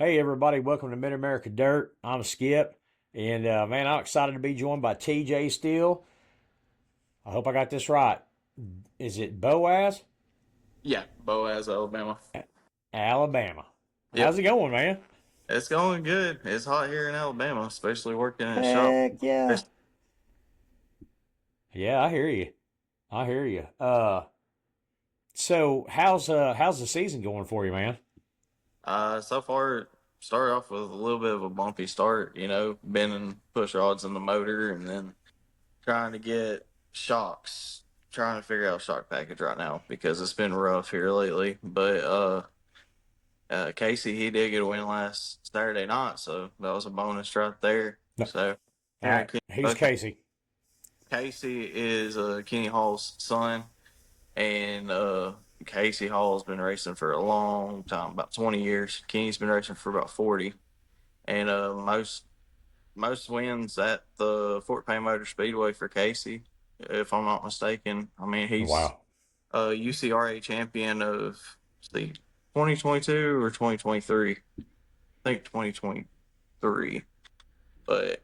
Hey everybody, welcome to Mid America Dirt. I'm Skip, and man, I'm excited to be joined by TJ Steele. I hope I got this right. Is it Boaz, Yeah, Boaz, Alabama. Alabama? How's Yep, it going, man? it's going good. It's hot here in Alabama, especially working in a shop. Heck yeah, yeah. I hear you. I hear you. So how's the season going for you, man? So far, started off with a little bit of a bumpy start. Bending push rods in the motor, and then trying to get shocks. Trying to figure out shock package right now because it's been rough here lately. But Casey, he did get a win last Saturday night, so that was a bonus right there. No. So All here in right, who's Kentucky, Casey? Casey is Kenny Hall's son. And Casey Hall's been racing for a long time, about 20 years. Kenny's been racing for about 40, and most wins at the Fort Payne Motor Speedway for Casey, if I'm not mistaken. I mean, he's Wow. a UCRA champion of see 2022 or 2023. I think 2023, but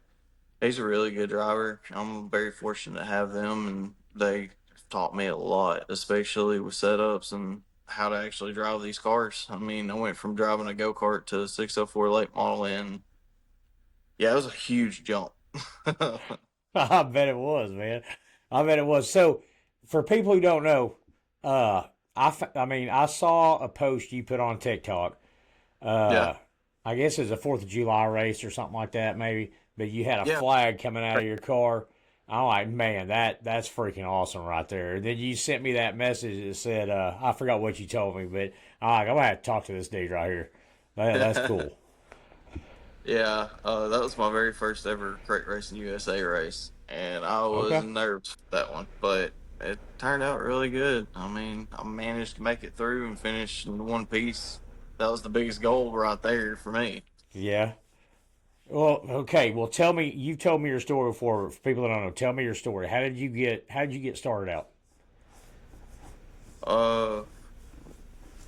he's a really good driver. I'm very fortunate to have them, and they taught me a lot, especially with setups and how to actually drive these cars. I mean, I went from driving a go kart to a 604 late model, and yeah, it was a huge jump. I bet it was, man. I bet it was. So, for people who don't know, I mean, I saw a post you put on TikTok. Yeah, Uh, I guess it's a Fourth of July race or something like that, maybe. But you had a yeah, flag coming out of your car. I'm like, man, that's freaking awesome right there. Then you sent me that message that said, I forgot what you told me, but I'm gonna have to talk to this dude right here. That's cool. yeah. That was my very first ever crate racing USA race, and I was Okay. nervous for that one, but it turned out really good. I mean, I managed to make it through and finish in one piece. That was the biggest goal right there for me. Yeah. Well, okay. Well, tell me. You've told me your story before. For people that don't know, tell me your story. How did you get started out? Uh,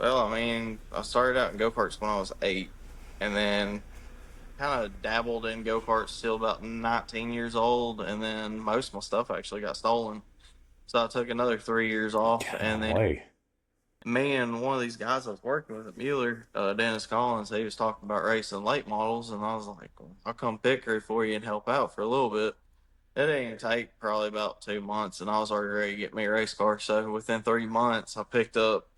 well, I mean, I started out in go karts when I was 8, and then kind of dabbled in go karts till about 19 years old, and then most of my stuff actually got stolen. So I took another 3 years off, and then Golly. me and one of these guys I was working with at Mueller, Dennis Collins, he was talking about racing late models, and I was like, well, I'll come pick her for you and help out for a little bit. It didn't take probably about 2 months, and I was already ready to get me a race car. So within 3 months, I picked up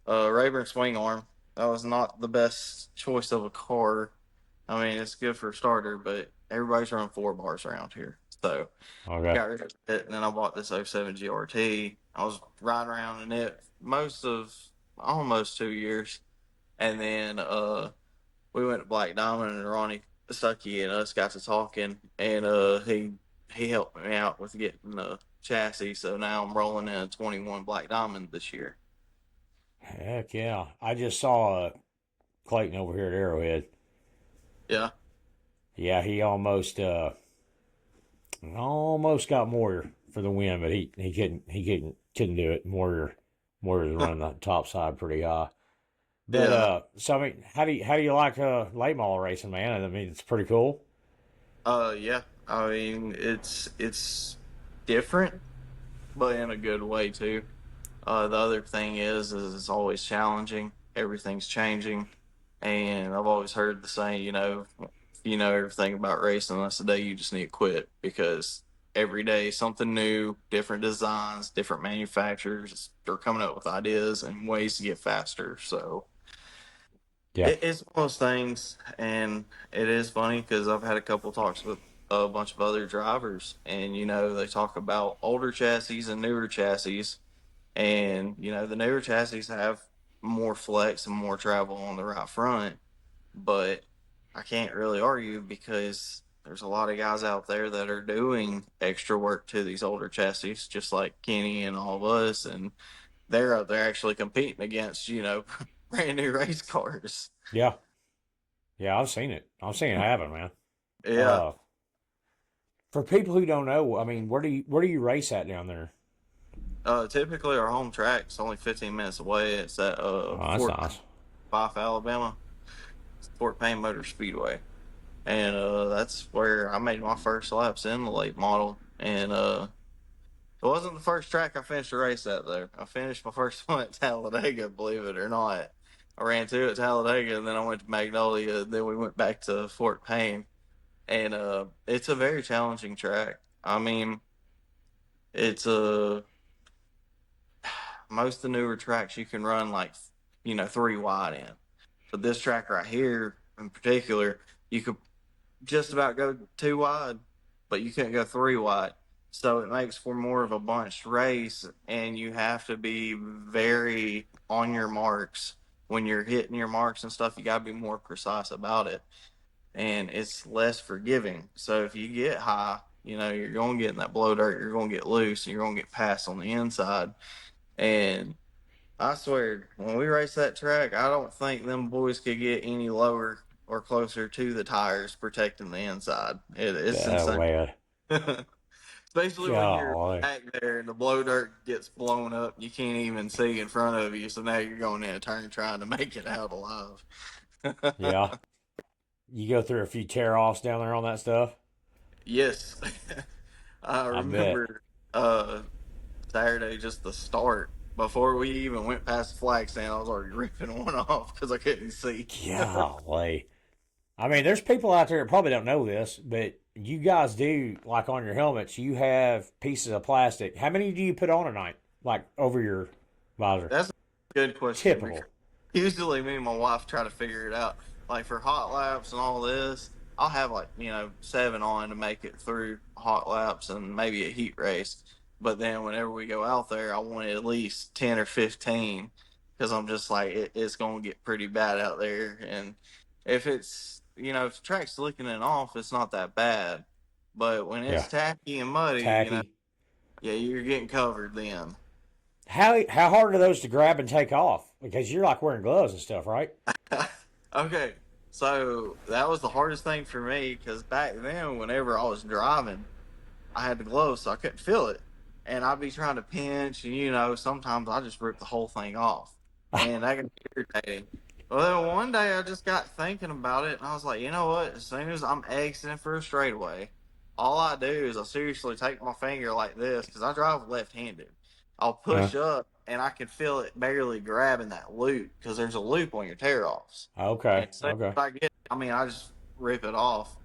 a Rayburn swing arm. That was not the best choice of a car. I mean, it's good for a starter, but everybody's running 4 bars around here. So I Okay. got rid of it, and then I bought this '07 GRT. I was riding around in it most of almost 2 years, and then we went to Black Diamond, and Ronnie Stuckey and us got to talking, and he helped me out with getting the chassis. So now I'm rolling in a 21 Black Diamond this year. Heck yeah. I just saw Clayton over here at Arrowhead. Yeah, Yeah, he almost got Moyer for the win, but he couldn't do it. Moyer's running the top side pretty high. But yeah, so I mean, how do you like late model racing, man? I mean, it's pretty cool. yeah. I mean, it's different, but in a good way too. The other thing is it's always challenging. Everything's changing, and I've always heard the saying, if you know everything about racing, that's the day you just need to quit because every day something new, different designs, different manufacturers are coming up with ideas and ways to get faster. So Yeah. it's one of those things, and it is funny because I've had a couple talks with a bunch of other drivers, and they talk about older chassis and newer chassis, and the newer chassis have more flex and more travel on the right front, but I can't really argue because there's a lot of guys out there that are doing extra work to these older chassis, just like Kenny and all of us, and they're out there actually competing against brand new race cars. Yeah. Yeah, I've seen it. I've seen it happen, man. Yeah. Uh, for people who don't know, I mean, where do you race at down there? Typically our home track's only 15 minutes away. It's at Oh, that's Fort nice. Fife, Alabama. Fort Payne Motor Speedway, and that's where I made my first laps in the late model. And it wasn't the first track I finished a race at though. I finished my first one at Talladega, believe it or not. I ran two at Talladega, and then I went to Magnolia. Then we went back to Fort Payne, and it's a very challenging track. I mean, it's a most of the newer tracks you can run like 3 wide in, but this track right here in particular, you could just about go 2 wide, but you couldn't go 3 wide. So it makes for more of a bunched race, and you have to be very on your marks when you're hitting your marks and stuff. You got to be more precise about it, and it's less forgiving. So if you get high, you're going to get in that blow dirt, you're going to get loose, and you're going to get passed on the inside. And I swear, when we raced that track, I don't think them boys could get any lower or closer to the tires protecting the inside. It's Oh, insane. man. Especially when you're Golly. back there and the blow dirt gets blown up, you can't even see in front of you. So now you're going in a turn trying to make it out alive. Yeah. You go through a few tear offs down there on that stuff? Yes. I I bet. remember Saturday, just the start. Before we even went past the flag stand, I was already ripping one off because I couldn't see. Golly. I mean, there's people out there that probably don't know this, but you guys do, like on your helmets, you have pieces of plastic. How many do you put on a night? Like over your visor? That's a good question because Typical. usually me and my wife try to figure it out. Like for hot laps and all this, I'll have like, 7 on to make it through hot laps and maybe a heat race. But then whenever we go out there, I want at least 10 or 15 because I'm just like, it's going to get pretty bad out there. And if if the track's slicking it off, it's not that bad. But when Yeah. it's tacky and muddy, Tacky. yeah, you're getting covered then. How hard are those to grab and take off? Because you're like wearing gloves and stuff, right? Okay, so that was the hardest thing for me because back then, whenever I was driving, I had the gloves, so I couldn't feel it, and I'd be trying to pinch, and sometimes I just rip the whole thing off, and that can be irritating. Well, then one day I just got thinking about it, and I was like, you know what? As soon as I'm exiting for a straightaway, all I do is I seriously take my finger like this because I drive left-handed. I'll Uh, push up, and I can feel it barely grabbing that loop because there's a loop on your tear offs. And okay. as soon as Okay. I get, I just rip it off.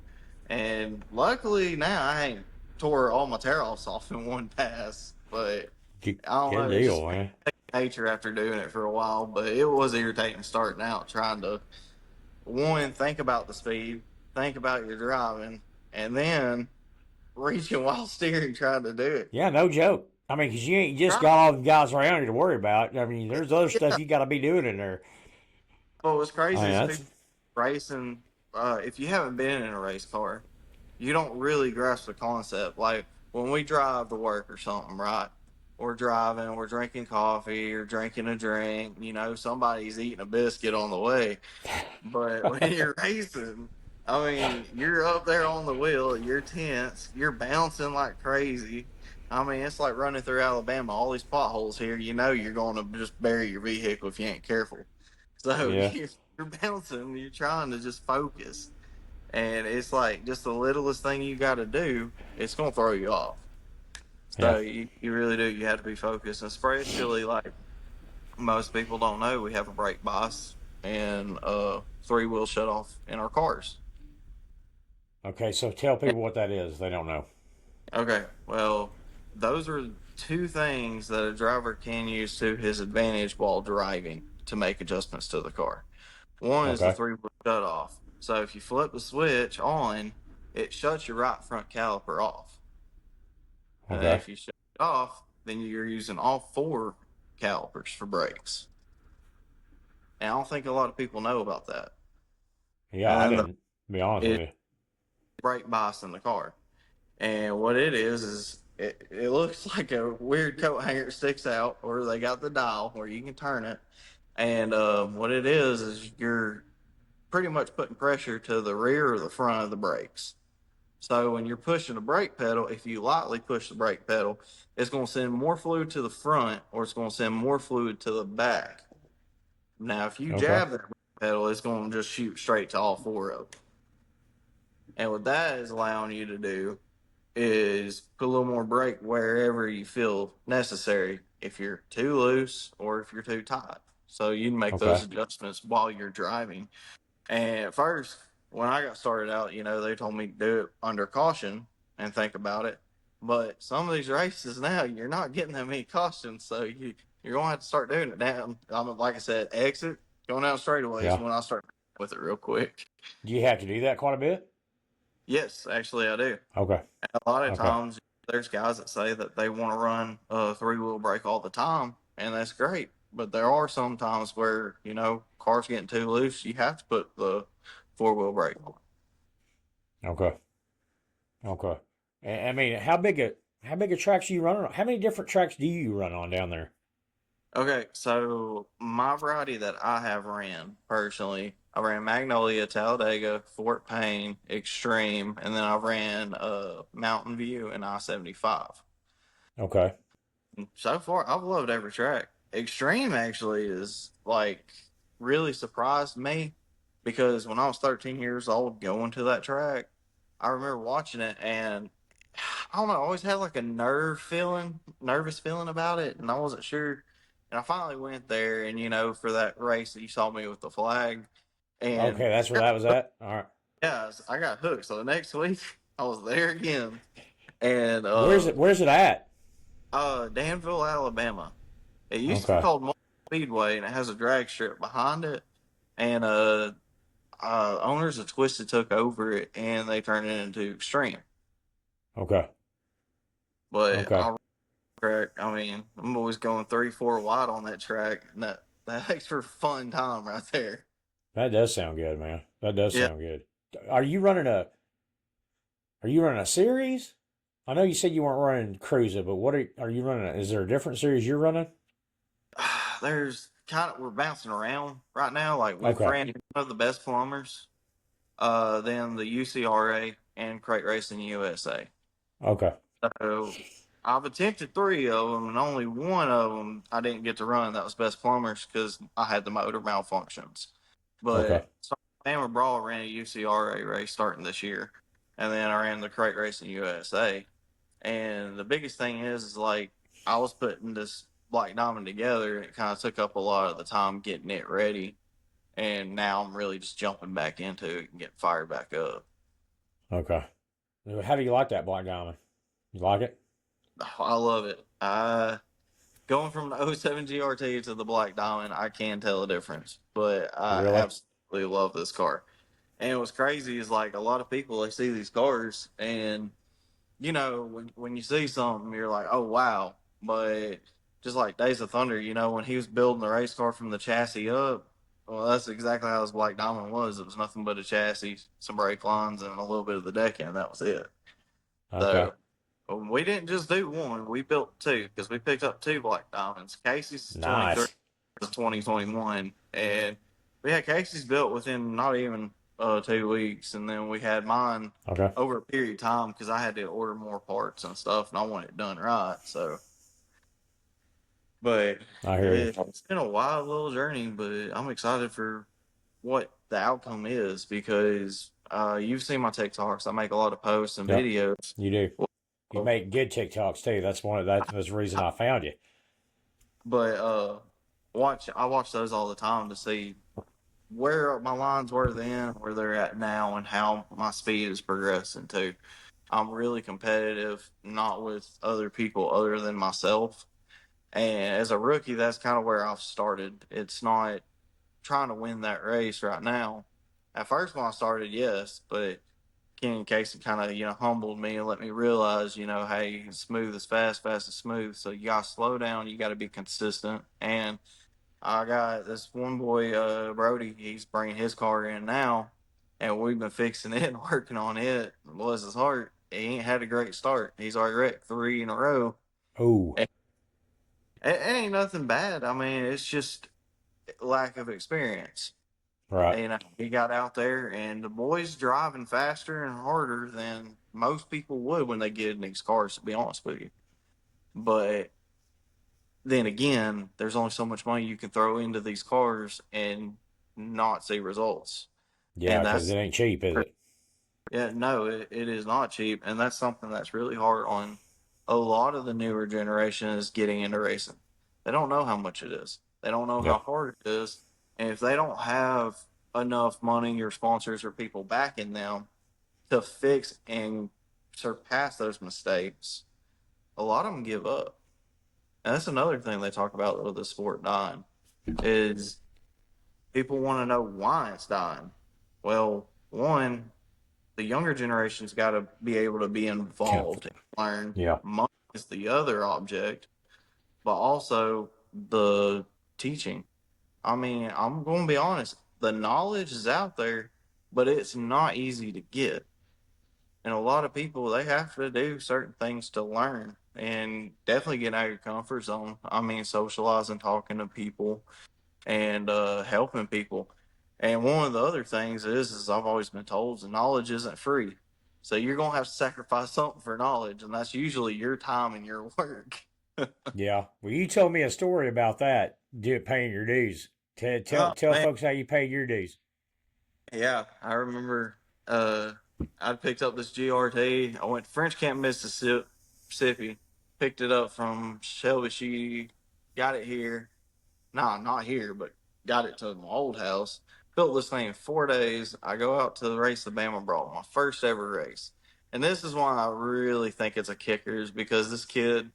And luckily now I ain't tore all my tear offs off in one pass. But Good, I don't good know, it's deal, just man. nature after doing it for a while. But it was irritating starting out trying to, one, think about the speed, think about your driving, and then reaching while steering trying to do it. Yeah, no joke. I mean, because you ain't just got all the guys around you to worry about. I mean, there's other Yeah. stuff you got to be doing in there. But what's I crazy mean, is that's people racing, if you haven't been in a race car, you don't really grasp the concept. Like when we drive to work or something, right? We're driving, we're drinking coffee or drinking a drink, somebody's eating a biscuit on the way. But when you're racing, I mean, you're up there on the wheel, you're tense, you're bouncing like crazy. I mean, it's like running through Alabama, all these potholes here, you're going to just bury your vehicle if you ain't careful. So yeah, you're bouncing, you're trying to just focus. And it's like just the littlest thing you got to do, it's going to throw you off. yeah. So you really do. You have to be focused, especially like most people don't know. We have a brake bias and a 3-wheel shut off in our cars. Okay, so tell people what that is. They don't know. Okay, well, those are two things that a driver can use to his advantage while driving to make adjustments to the car. One is the Okay. 3-wheel shut off. So if you flip the switch on, it shuts your right front caliper off. And then Okay. if you shut it off, then you're using all 4 calipers for brakes. And I don't think a lot of people know about that. Yeah, I And then didn't. To be honest the with you. brake bias in the car. And what it is it looks like a weird coat hanger that sticks out, or they got the dial where you can turn it. And what it is you're pretty much putting pressure to the rear or the front of the brakes. So when you're pushing the brake pedal, if you lightly push the brake pedal, it's going to send more fluid to the front or it's going to send more fluid to the back. Now, if you Okay. jab that pedal, it's going to just shoot straight to all four of them. And what that is allowing you to do is put a little more brake wherever you feel necessary, if you're too loose or if you're too tight. So you can make those Okay. adjustments while you're driving. And at first, when I got started out, they told me to do it under caution and think about it. But some of these races now, you're not getting that many cautions, so you're gonna have to start doing it down. Like I said, exit going down straightaways Yeah. when I start with it real quick. Do you have to do that quite a bit? Yes, actually, I do. Okay. And a lot of Okay. times, there's guys that say that they want to run a three-wheel brake all the time, and that's great. But there are some times where cars getting too loose, you have to put the four-wheel brake on. Okay. Okay. I mean, how big a tracks do you run on? How many different tracks do you run on down there? Okay, so my variety that I have ran personally, I ran Magnolia, Talladega, Fort Payne, Extreme, and then I ran Mountain View and I-75. Okay. So far, I've loved every track. Extreme actually is like really surprised me because when I was 13 years old going to that track, I remember watching it and I don't know, I always had like a nervous feeling about it, and I wasn't sure. And I finally went there, and for that race that you saw me with the flag, and Okay, that's where that was at. All right. yeah, I got hooked. So the next week, I was there again, and Where's it? Where's it at? Danville, Alabama. It used to be Okay. called Moore Speedway, and it has a drag strip behind it. And owners of Twisted took over it, and they turned it into Extreme. Okay. But Okay. I track, I mean, I'm always going 3-4 wide on that track, and that makes for a fun time right there. That does sound good, man. That does Yeah, sound good. Are you running a Are you running a series? I know you said you weren't running Cruiser, but what are you running? Is there a different series you're running? there's we're bouncing around right now. Like we've Okay. ran one of the best plumbers, then the UCRA and Crate Racing USA. Okay. So I've attempted three of them, and only one of them I didn't get to run. That was Best Plumbers because I had the motor malfunctions. Okay. But Alabama Brawl ran a UCRA race starting this year, and then I ran the Crate Racing USA. And the biggest thing is like I was putting this Black Diamond together, and it kind of took up a lot of the time getting it ready. And now I'm really just jumping back into it and getting fired back up. Okay. How do you like that Black Diamond? You like it? Oh, I love it. Going from the '07 GRT to the Black Diamond, I can tell a difference, but I Really? absolutely love this car. And what's crazy is like a lot of people they see these cars, and when you see something, you're like, oh wow. But just like Days of Thunder, when he was building the race car from the chassis up, well, that's exactly how his Black Diamond was. It was nothing but a chassis, some brake lines, and a little bit of the deck end. That was it. Okay. So we didn't just do one; we built two because we picked up two Black Diamonds. Casey's 23, Nice. 2021, and we had Casey's built within not even 2 weeks, and then we had mine Okay. over a period of time because I had to order more parts and stuff, and I want it done right. So, but I hear you. it's been a wild little journey, but I'm excited for what the outcome is because you've seen my TikToks. I make a lot of posts and Yep. videos. You do. You Well, make good TikToks too. That's the reason I found you. but I watch those all the time to see where my lines were then, where they're at now, and how my speed is progressing too. I'm really competitive, not with other people other than myself. And as a rookie, that's kind of where I've started. It's not trying to win that race right now. At first, when I started, yes, but Ken Casey kind of humbled me and let me realize hey, smooth is fast, fast is smooth. So you gotta slow down. You got to be consistent. And I got this one boy, Brody. He's bringing his car in now, and we've been fixing it and working on it. Bless his heart, he ain't had a great start. He's already wrecked three in a row. Oh, And it ain't nothing bad. I mean, it's just lack of experience. right. And he got out there, and the boys driving faster and harder than most people would when they get in these cars. To be honest with you, but then again, there's only so much money you can throw into these cars, and not see results. Yeah, And because it that's, ain't cheap, is it? yeah, no, it is not cheap. And that's something that's really hard on a lot of the newer generation is getting into racing. They don't know how much it is, they don't know Yeah. how hard it is. And if they don't have enough money or sponsors or people backing them to fix and surpass those mistakes, a lot of them give up. And that's another thing they talk about with the sport dying is people want to know why it's dying. Well, one, the younger generation's got to be able to be Yeah. involved and learn. Yeah. Money is the other object, but also the teaching. I mean, I'm going to be honest. The knowledge is out there, but it's not easy to get. And a lot of people, they have to do certain things to learn and definitely get out of your comfort zone. I mean, socializing, talking to people, and helping people. And one of the other things is I've always been told, the knowledge isn't free. So you're gonna have to sacrifice something for knowledge, and that's usually your time and your work. Yeah. Well, you told me a story about that. Paying your dues. Oh Tell man, folks how you paid your dues. yeah, I remember. Uh, I picked up this GRT. I went to French Camp, Mississippi. Picked it up from Shelby. She got it here. Nah, not here, but got it to my old house. Built this thing in 4 days. I go out to the race the Bama brought, my first ever race. And this is why I really think it's a kicker, is because this kid,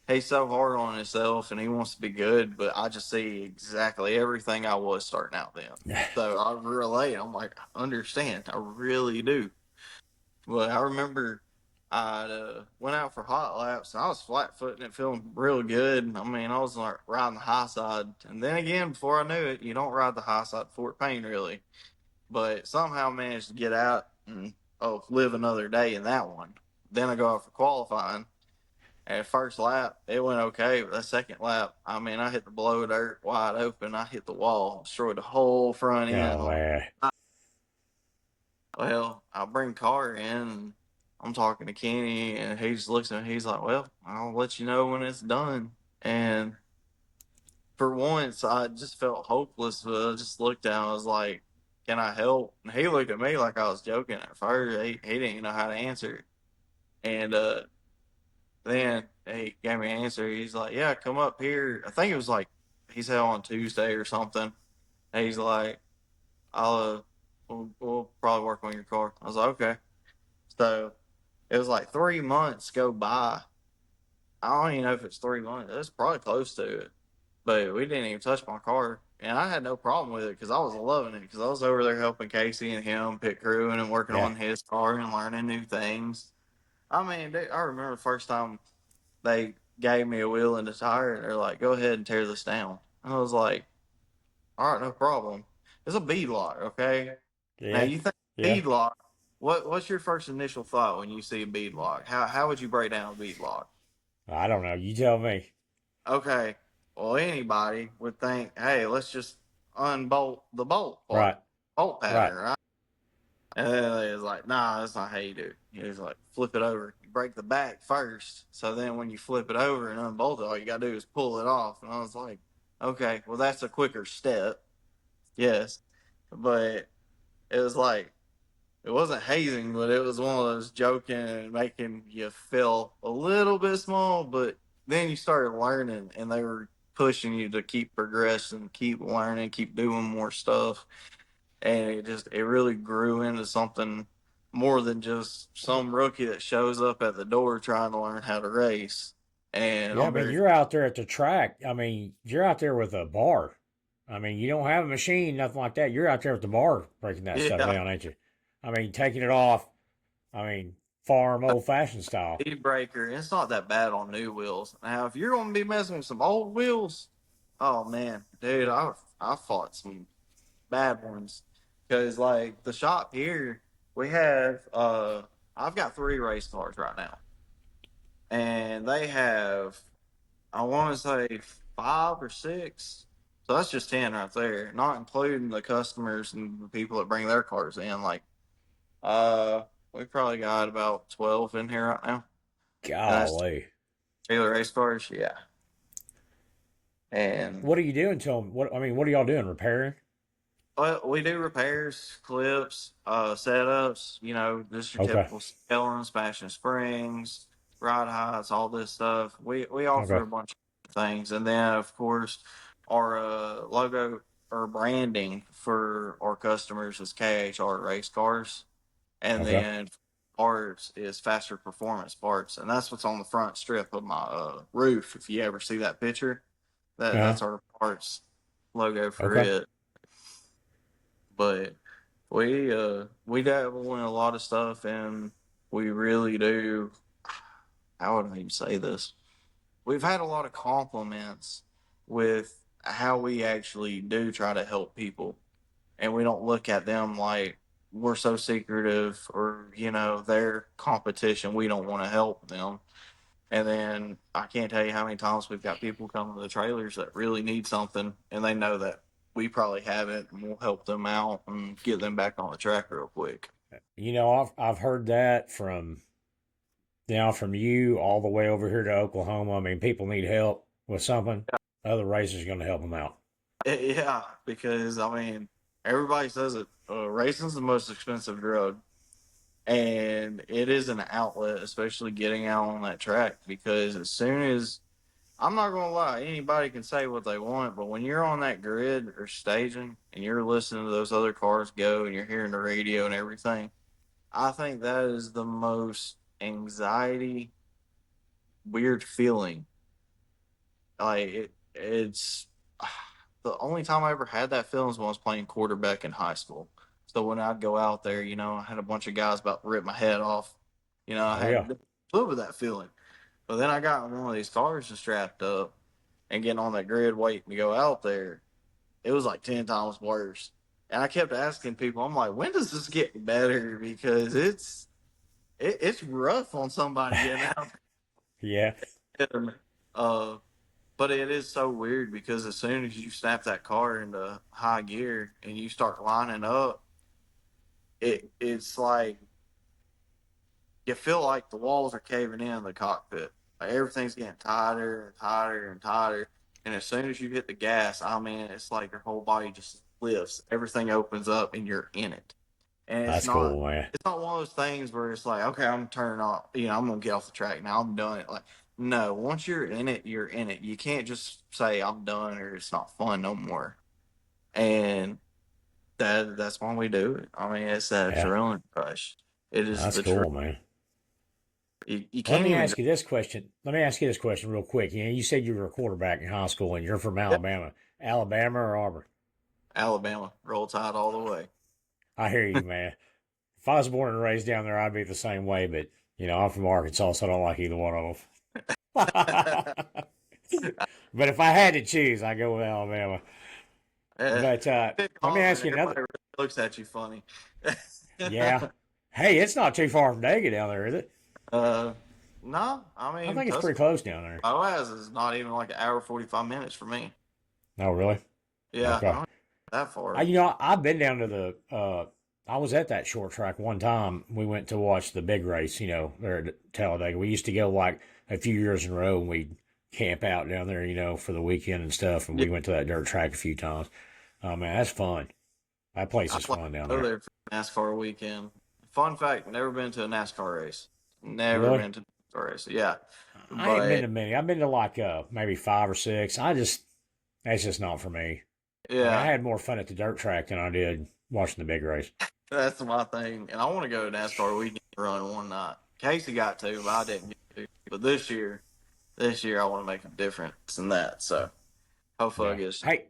he's so hard on himself and he wants to be good, but I just see exactly everything I was starting out then. So I relate. I'm like, I understand. I really do. But I remember I went out for hot laps and I was flat footing it, feeling real good. I mean, I was like riding the high side. And then again, before I knew it, you don't ride the high side before pain really. But somehow managed to get out and live another day in that one. Then I go out for qualifying. At first lap, it went okay. But that second lap, I mean, I hit the blow dirt wide open. I hit the wall, destroyed the whole front end. Oh man. Well, I bring car in and I'm talking to Kenny and he just looks at me, he's like, well, I'll let you know when it's done. And for once I just felt hopeless, but I just looked down, I was like, can I help? And he looked at me like I was joking at first. He didn't even know how to answer it. And then he gave me an answer. He's like, yeah, come up here. I think it was like he said on Tuesday or something. And he's like, I'll we'll probably work on your car. I was like, okay. So it was like 3 months go by. I don't even know if it's 3 months. It's probably close to it. But we didn't even touch my car. And I had no problem with it because I was loving it because I was over there helping Casey and him pit crewing and working Yeah. on his car and learning new things. I mean, I remember the first time they gave me a wheel and a tire and they're like, go ahead and tear this down. I was like, all right, no problem. It's a bead lock, okay? Now Yeah. you think Yeah. bead lock, what's your first initial thought when you see a bead lock? How would you break down a bead lock? I don't know. You tell me. Okay. Well, anybody would think, hey, let's just unbolt the bolt Right. part, bolt Right. pattern, right? And then it's like, nah, that's not how you do it. He's like, flip it over. You break the back first. So then when you flip it over and unbolt it, all you got to do is pull it off. And I was like, okay, well, that's a quicker step. Yes. But it was like, it wasn't hazing, but it was one of those joking and making you feel a little bit small. But then you started learning, and they were pushing you to keep progressing, keep learning, keep doing more stuff, and it really grew into something more than just some rookie that shows up at the door trying to learn how to race. And Yeah, I I'm mean, very you're out there at the track. I mean, you're out there with a bar. I mean, you don't have a machine, nothing like that. You're out there at the bar breaking that stuff yeah, down, ain't you? I mean, taking it off. I mean, farm old fashioned style. speed breaker. It's not that bad on new wheels. Now, if you're going to be messing with some old wheels, oh man, dude, I fought some bad ones because like the shop here, we have I've got 3 race cars right now, and they have I want to say 5 or 6. So that's just 10 right there, not including the customers and the people that bring their cars in. Like, uh, we probably got about 12 in here right now, and that's Golly. Taylor race cars. Yeah, and What are you doing to them? What I mean, what are y'all doing? Repairing? Well, we do repairs, clips, setups. You know, just your Okay. typical scaling, smashing springs, ride heights, all this stuff. We offer Okay. a bunch of things, and then of course our logo or branding for our customers is KHR race cars, and Okay. then parts is faster performance parts, and that's what's on the front strip of my roof. If you ever see that picture, Uh-huh. that's our parts logo for Okay. it. But we dabble in a lot of stuff, and we really do. How would I even say this? We've had a lot of compliments with how we actually do try to help people, and we don't look at them like we're so secretive or their competition. We don't want to help them. And then I can't tell you how many times we've got people come to the trailers that really need something, and they know that we probably have it, and we'll help them out and get them back on the track real quick. I've heard that from from you all the way over here to Oklahoma. I mean, people need help with something. Other racers are going to help them out. Yeah, because I mean, everybody says it. Racing's the most expensive drug, and it is an outlet, especially getting out on that track. Because as soon as I'm not gonna lie, anybody can say what they want, but when you're on that grid or staging and you're listening to those other cars go and you're hearing the radio and everything, I think that is the most anxiety, weird feeling. It's the only time I ever had that feeling was when I was playing quarterback in high school. So when I'd go out there, I had a bunch of guys about to rip my head off. I Oh yeah, had a little bit of that feeling. But then I got in one of these cars and strapped up and getting on that grid waiting to go out there. It was like 10 times worse. And I kept asking people, I'm like, when does this get better? Because it's rough on somebody getting out yeah. there. Uh, but it is so weird because as soon as you snap that car into high gear and you start lining up, it's like you feel like the walls are caving in the cockpit. Like everything's getting tighter and tighter and tighter. And as soon as you hit the gas, I mean, it's like your whole body just lifts. Everything opens up and you're in it. And it's That's not cool, man. it's not one of those things where it's like, okay, I'm turning off, I'm gonna get off the track now. I'm done. Like, no, once you're in it, you're in it. You can't just say I'm done or it's not fun no more. And that's why we do it. I mean, it's that Yeah, adrenaline rush. It is that's the truth. cool, man. You Let can't me even. ask you this question. Let me ask you this question real quick. You said you were a quarterback in high school and you're from Yep. Alabama. Alabama or Auburn? Alabama, roll tide all the way. I hear you, man. If I was born and raised down there, I'd be the same way. But I'm from Arkansas, so I don't like either one of them. But if I had to choose, I go with Alabama. Eh, But Pick let me Auburn, ask you everybody another. really looks at you funny. Yeah. Hey, it's not too far from Daga down there, is it? uh, no, I I mean think it's pretty Tuscaloosa, close down there. Boaz is not even like an hour 45 minutes for me. Oh, really? Yeah, I Okay. don't that far. I've been down to the. I was at that short track one time. We went to watch the big race. There at Talladega. We used to go like a few years in a row, and we'd camp out down there. For the weekend and stuff. And Yeah, we went to that dirt track a few times. Oh man, that's fun. That place I'd is like fun down to go there. there for a NASCAR weekend. Fun fact: never been to a NASCAR race. Never Really? been to a NASCAR race. Yeah, I ain't been but to many. I've been to like maybe 5 or 6. That's just not for me. I mean, I yeah, had more fun at the dirt track than I did watching the big race. that's my thing. And I want to go to NASCAR weekend run one night. Casey got to, but I didn't get to. But this year I want to make a difference in that. So hopefully I Yeah. get Hey,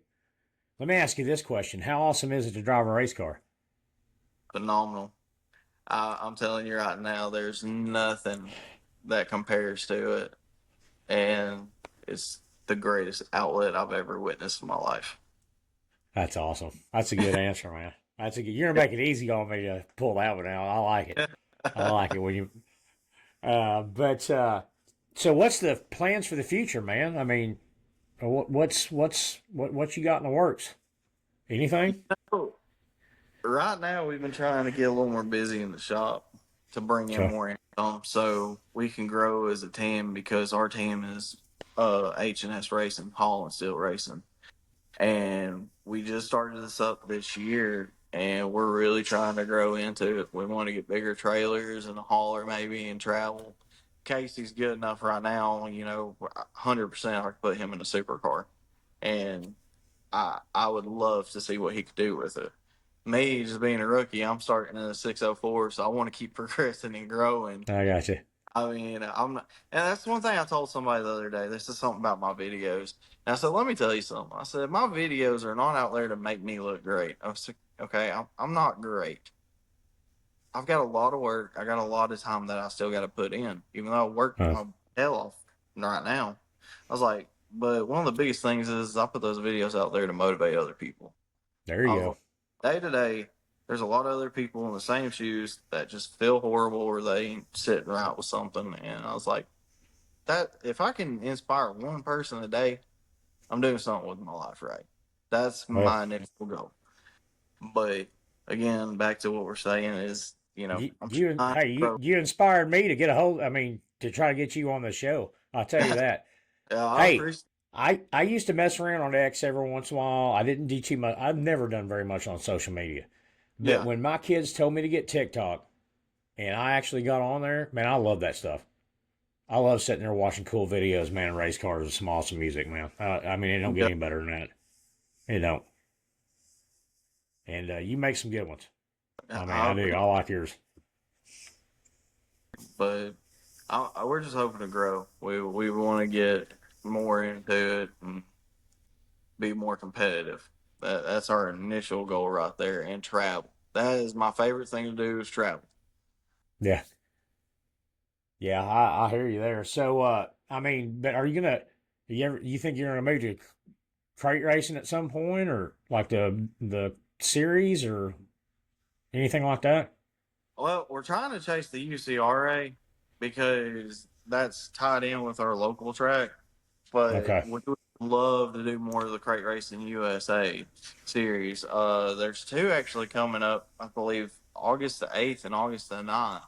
let me ask you this question: how awesome is it to drive a race car? phenomenal. I'm telling you right now, there's nothing that compares to it, and it's the greatest outlet I've ever witnessed in my life. That's awesome. That's a good answer, man. That's a good. You're gonna make it easy on me to pull that one out. I like it. I like it when you. But so what's the plans for the future, man? I mean, what you got in the works? Anything? So, right now, we've been trying to get a little more busy in the shop to bring in Okay. more income so we can grow as a team because our team is H&S Racing, Hall and Steel Racing. And we just started this up this year, and we're really trying to grow into it. We want to get bigger trailers and a hauler maybe and travel. Casey's good enough right now, 100% I could put him in a supercar. And I would love to see what he could do with it. Me, just being a rookie, I'm starting in a 604, so I want to keep progressing and growing. I got you. I mean, I'm not, and that's one thing I told somebody the other day. This is something about my videos. And I said, let me tell you something. I said, my videos are not out there to make me look great. I said, okay, I'm not great. I've got a lot of work. I got a lot of time that I still got to put in, even though I work Huh. my hell off right now. I was like, but one of the biggest things is I put those videos out there to motivate other people. There I you was go. like, day to day, there's a lot of other people in the same shoes that just feel horrible or they ain't sitting right with something. And I was like, that if I can inspire one person a day, I'm doing something with my life right. That's Well, my initial goal. But again, back to what we're saying is, I'm trying to hey, grow. you inspired me to get a hold. I mean, to try to get you on the show. I'll tell you that. Yeah, I Hey, appreciate. I used to mess around on X every once in a while. I didn't do too much. I've never done very much on social media. But Yeah, when my kids told me to get TikTok and I actually got on there, man, I love that stuff. I love sitting there watching cool videos, man, and race cars with some awesome music, man. I mean, it don't get yeah, any better than that. It don't. And you make some good ones. I mean, I I do. appreciate. I like yours. But we're just hoping to grow. We want to get more into it and be more competitive. That's our initial goal right there, and travel. That is my favorite thing to do is travel. Yeah. Yeah, I hear you there. So, I mean, but are you gonna? You think you're gonna move to crate racing at some point, or like the series, or anything like that? Well, we're trying to chase the UCRA because that's tied in with our local track, but Okay. we would love to do more of the crate racing USA series. There's two actually coming up, I believe, August the 8th and August the 9th.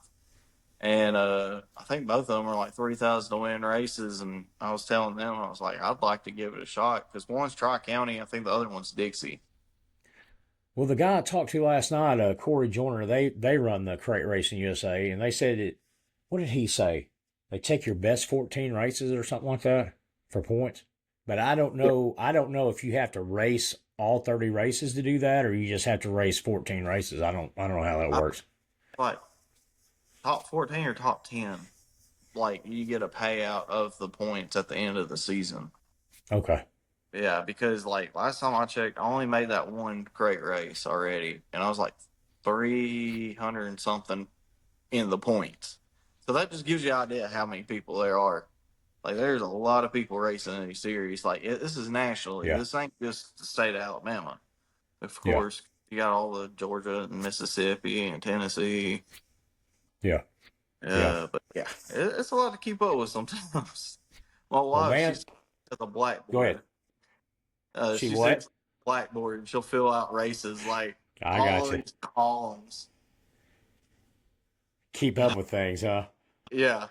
And I think both of them are like 3,000 to win races. And I was telling them, I was like, I'd like to give it a shot because one's Tri County, I think the other one's Dixie. Well, the guy I talked to last night, Corey Joyner, they run the crate racing USA, and they said it. What did he say? They take your best 14 races or something like that for points. But I don't Yeah. know. I don't know if you have to race all 30 races to do that, or you just have to race 14 races. I don't know how that I works. like top 14 or top 10. Like you get a payout of the points at the end of the season. Okay. Yeah, because like last time I checked, I only made that one crate race already, and I was like 300 and something in the points. So that just gives you an idea how many people there are. Like, there's a lot of people racing in these series. Like, this is nationally. Yeah. This ain't just the state of Alabama. Of Yeah. course, you got all the Georgia and Mississippi and Tennessee. Yeah. Yeah. But yeah, it's a lot to keep up with sometimes. My Well, wife, man, she's at the go ahead. blackboard. She She sits what? at the blackboard and she'll fill out races like I all got of you. these columns. Keep up with things, huh? Yeah.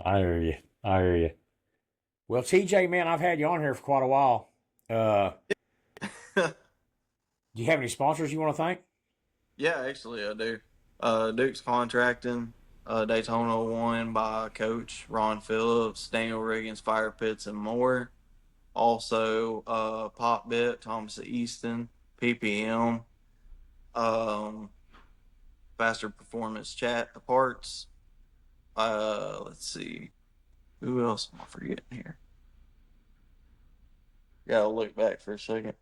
I hear you. I hear you. Well, TJ, man, I've had you on here for quite a while. Uh, do you have any sponsors you want to thank? Yeah, actually, I do. Duke's Contracting, Daytona won by Coach Ron Phillips, Daniel Riggins, Fire Pits, and more. Also, Pop Bit, Thomas Easton, PPM, um, Faster Performance Chat Parts. Let's see, who else am I forgetting here? Gotta look back for a second.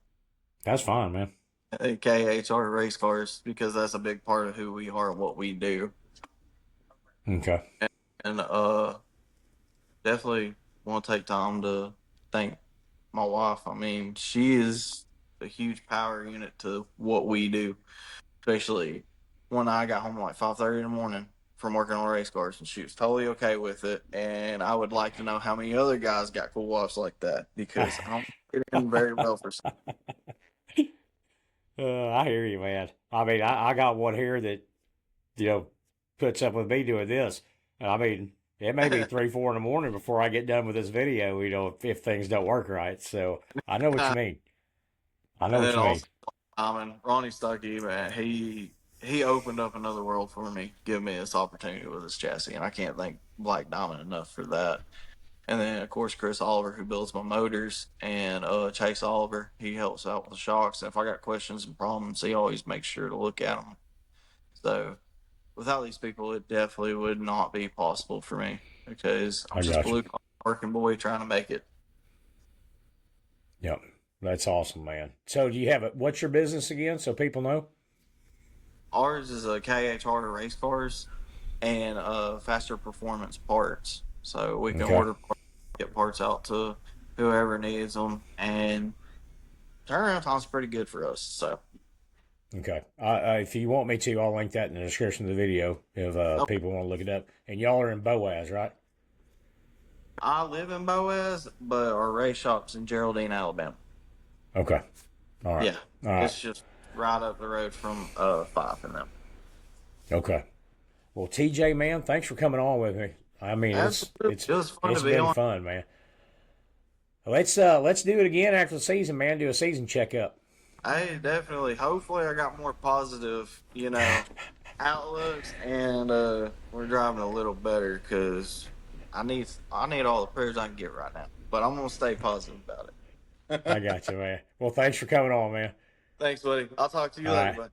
That's fine, man. KHR Race Cars because that's a big part of who we are and what we do. Okay. And definitely want to take time to thank my wife. I mean, she is a huge power unit to what we do, especially when I got home at like 5:30 in the morning from working on race cars, and she was totally okay with it. And I would like to know how many other guys got cool wives like that because I don't fit in very well for some. I hear you, man. I mean, I got one here that, you know, puts up with me doing this. And I mean, it may be 3, 4 in the morning before I get done with this video, if things don't work right. So I know what you mean. I know And what then you mean. also, Ronnie Stuckey, man, he opened up another world for me, giving me this opportunity with this chassis, and I can't thank Black Diamond enough for that. And then, of course, Chris Oliver, who builds my motors, and Chase Oliver, he helps out with the shocks. And if I got questions and problems, he always makes sure to look at them. So without these people, it definitely would not be possible for me because I'm I just got you. blue collar working boy trying to make it. Yep. That's awesome, man. So do you have it? What's your business again, so people know? Ours is a KHR race cars and faster performance parts. So we can Okay. order get parts out to whoever needs them, and turnaround time's pretty good for us. So Okay. If you want me to, I'll link that in the description of the video if okay. people want to look it up. And y'all are in Boaz, right? I live in Boaz, but our race shop's in Geraldine, Alabama. Okay. All right. Yeah, All right. it's just right up the road from Fife and them. Okay. Well, TJ, man, thanks for coming on with me. I mean, Absolutely, it was fun to it's be been on. fun, man. Let's do it again after the season, man. Do a season checkup. Hey, definitely. Hopefully, I got more positive, outlooks, and we're driving a little better because I need all the prayers I can get right now. But I'm gonna stay positive about I it. got you, man. Well, thanks for coming on, man. Thanks, buddy. I'll talk to you All later, right. bud.